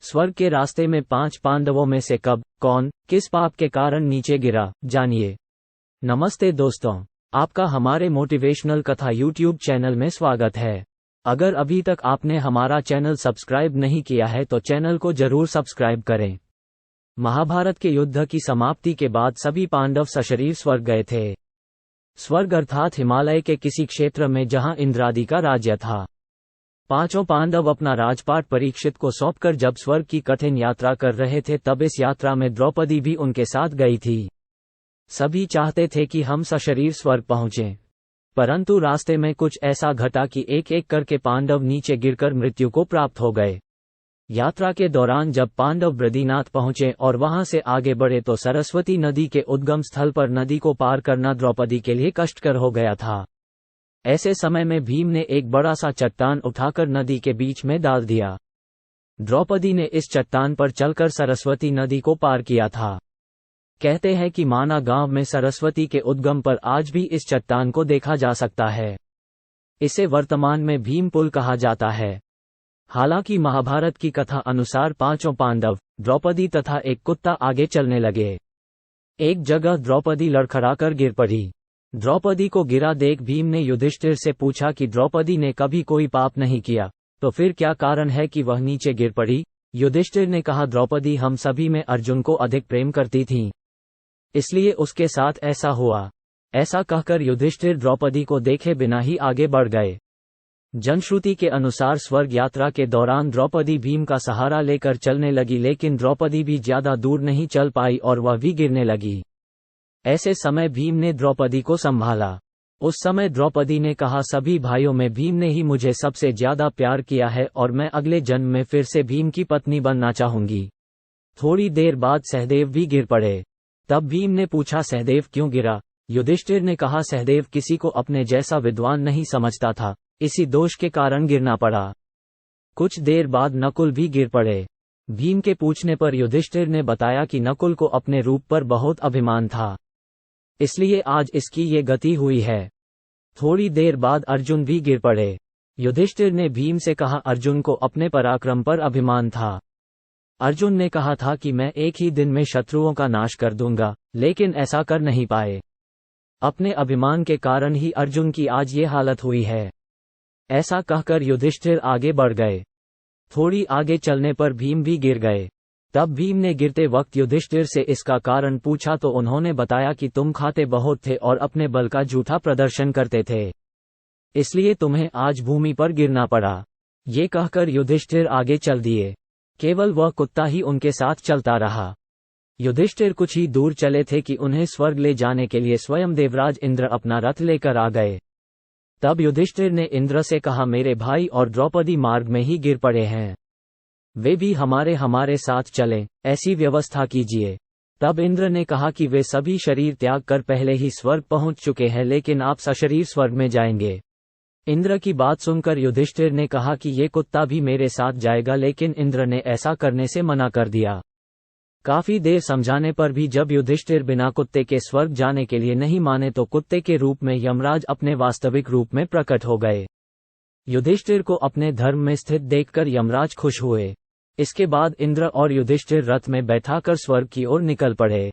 स्वर्ग के रास्ते में 5 पांडवों में से कब, कौन, किस पाप के कारण नीचे गिरा, जानिए। नमस्ते दोस्तों, आपका हमारे मोटिवेशनल कथा यूट्यूब चैनल में स्वागत है। अगर अभी तक आपने हमारा चैनल सब्सक्राइब नहीं किया है तो चैनल को जरूर सब्सक्राइब करें। महाभारत के युद्ध की समाप्ति के बाद सभी पांडव सशरीर स्वर्ग गए थे। स्वर्ग अर्थात हिमालय के किसी क्षेत्र में जहां इंद्रादि का राज्य था। पांचों पांडव अपना राजपाट परीक्षित को सौंपकर जब स्वर्ग की कठिन यात्रा कर रहे थे तब इस यात्रा में द्रौपदी भी उनके साथ गई थी। सभी चाहते थे कि हम सशरीर स्वर्ग पहुंचें, परंतु रास्ते में कुछ ऐसा घटा कि एक एक करके पांडव नीचे गिरकर मृत्यु को प्राप्त हो गए। यात्रा के दौरान जब पांडव बद्रीनाथ पहुंचे और वहां से आगे बढ़े तो सरस्वती नदी के उद्गम स्थल पर नदी को पार करना द्रौपदी के लिए कष्टकर हो गया था। ऐसे समय में भीम ने एक बड़ा सा चट्टान उठाकर नदी के बीच में डाल दिया। द्रौपदी ने इस चट्टान पर चलकर सरस्वती नदी को पार किया था। कहते हैं कि माना गांव में सरस्वती के उद्गम पर आज भी इस चट्टान को देखा जा सकता है। इसे वर्तमान में भीम पुल कहा जाता है। हालांकि महाभारत की कथा अनुसार पांचों पांडव, द्रौपदी तथा एक कुत्ता आगे चलने लगे। एक जगह द्रौपदी लड़खड़ाकर गिर पड़ी। द्रौपदी को गिरा देख भीम ने युधिष्ठिर से पूछा कि द्रौपदी ने कभी कोई पाप नहीं किया, तो फिर क्या कारण है कि वह नीचे गिर पड़ी। युधिष्ठिर ने कहा, द्रौपदी हम सभी में अर्जुन को अधिक प्रेम करती थी, इसलिए उसके साथ ऐसा हुआ। ऐसा कहकर युधिष्ठिर द्रौपदी को देखे बिना ही आगे बढ़ गए। जनश्रुति के अनुसार स्वर्ग यात्रा के दौरान द्रौपदी भीम का सहारा लेकर चलने लगी, लेकिन द्रौपदी भी ज्यादा दूर नहीं चल पाई और वह भी गिरने लगी। ऐसे समय भीम ने द्रौपदी को संभाला। उस समय द्रौपदी ने कहा, सभी भाइयों में भीम ने ही मुझे सबसे ज्यादा प्यार किया है और मैं अगले जन्म में फिर से भीम की पत्नी बनना चाहूंगी। थोड़ी देर बाद सहदेव भी गिर पड़े। तब भीम ने पूछा, सहदेव क्यों गिरा। युधिष्ठिर ने कहा, सहदेव किसी को अपने जैसा विद्वान नहीं समझता था, इसी दोष के कारण गिरना पड़ा। कुछ देर बाद नकुल भी गिर पड़े। भीम के पूछने पर युधिष्ठिर ने बताया कि नकुल को अपने रूप पर बहुत अभिमान था, इसलिए आज इसकी ये गति हुई है। थोड़ी देर बाद अर्जुन भी गिर पड़े। युधिष्ठिर ने भीम से कहा, अर्जुन को अपने पराक्रम पर अभिमान था। अर्जुन ने कहा था कि मैं एक ही दिन में शत्रुओं का नाश कर दूंगा, लेकिन ऐसा कर नहीं पाए। अपने अभिमान के कारण ही अर्जुन की आज ये हालत हुई है। ऐसा कहकर युधिष्ठिर आगे बढ़ गए। थोड़ी आगे चलने पर भीम भी गिर गए। तब भीम ने गिरते वक्त युधिष्ठिर से इसका कारण पूछा तो उन्होंने बताया कि तुम खाते बहुत थे और अपने बल का झूठा प्रदर्शन करते थे, इसलिए तुम्हें आज भूमि पर गिरना पड़ा। ये कहकर युधिष्ठिर आगे चल दिए। केवल वह कुत्ता ही उनके साथ चलता रहा। युधिष्ठिर कुछ ही दूर चले थे कि उन्हें स्वर्ग ले जाने के लिए स्वयं देवराज इंद्र अपना रथ लेकर आ गए। तब युधिष्ठिर ने इंद्र से कहा, मेरे भाई और द्रौपदी मार्ग में ही गिर पड़े हैं, वे भी हमारे साथ चलें, ऐसी व्यवस्था कीजिए। तब इंद्र ने कहा कि वे सभी शरीर त्याग कर पहले ही स्वर्ग पहुंच चुके हैं, लेकिन आप सशरीर स्वर्ग में जाएंगे। इंद्र की बात सुनकर युधिष्ठिर ने कहा कि ये कुत्ता भी मेरे साथ जाएगा, लेकिन इंद्र ने ऐसा करने से मना कर दिया। काफी देर समझाने पर भी जब युधिष्ठिर बिना कुत्ते के स्वर्ग जाने के लिए नहीं माने तो कुत्ते के रूप में यमराज अपने वास्तविक रूप में प्रकट हो गए। युधिष्ठिर को अपने धर्म में स्थित देखकर यमराज खुश हुए। इसके बाद इंद्र और युधिष्ठिर रथ में बैठाकर स्वर्ग की ओर निकल पड़े।